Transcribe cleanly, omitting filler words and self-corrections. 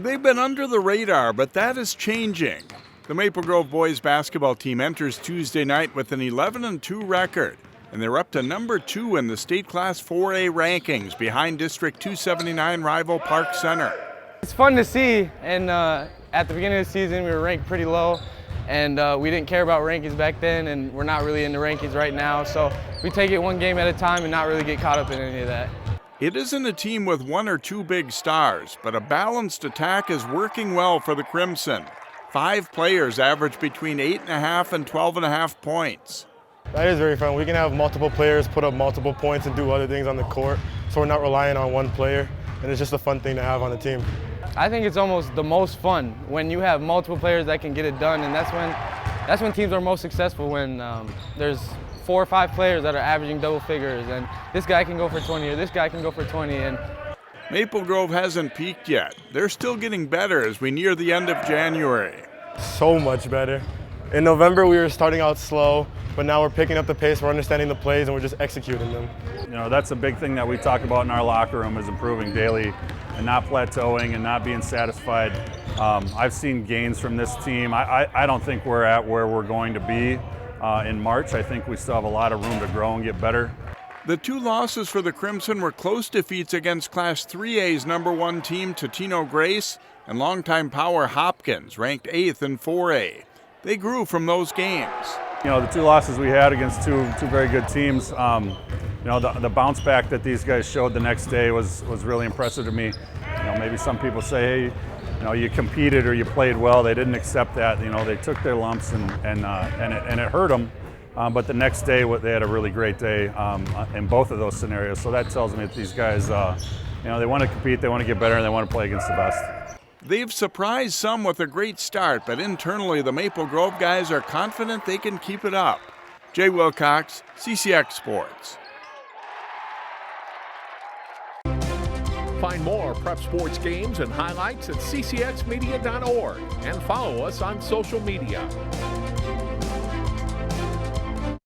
They've been under the radar, but that is changing. The Maple Grove boys basketball team enters Tuesday night with an 11-2 record, and they're up to number 2 in the state class 4A rankings behind District 279 rival Park Center. It's fun to see, and at the beginning of the season we were ranked pretty low, and we didn't care about rankings back then, and we're not really into rankings right now, so we take it one game at a time and not really get caught up in any of that. It isn't a team with 1 or 2 big stars, but a balanced attack is working well for the Crimson. 5 players average between 8.5 and 12.5 points. That is very fun. We can have multiple players put up multiple points and do other things on the court, so we're not relying on one player, and it's just a fun thing to have on the team. I think it's almost the most fun when you have multiple players that can get it done, and that's when teams are most successful, when there's 4 or 5 players that are averaging double figures, and this guy can go for 20 or this guy can go for 20. And Maple Grove hasn't peaked yet. They're still getting better as we near the end of January. So much better. In November we were starting out slow, but now we're picking up the pace, we're understanding the plays, and we're just executing them. You know, that's a big thing that we talk about in our locker room, is improving daily and not plateauing and not being satisfied. I've seen gains from this team. I don't think we're at where we're going to be in March. I think we still have a lot of room to grow and get better. The 2 losses for the Crimson were close defeats against Class 3A's number 1 team, Totino-Grace, and longtime power Hopkins, ranked 8th in 4A. They grew from those games. You know, the 2 losses we had against two very good teams, you know, the bounce back that these guys showed the next day was really impressive to me. You know, maybe some people say, hey, you know, you competed or you played well. They didn't accept that. You know, they took their lumps and it hurt them. But the next day, they had a really great day in both of those scenarios. So that tells me that these guys, you know, they want to compete, they want to get better, and they want to play against the best. They've surprised some with a great start, but internally the Maple Grove guys are confident they can keep it up. Jay Wilcox, CCX Sports. Find more prep sports games and highlights at ccxmedia.org and follow us on social media.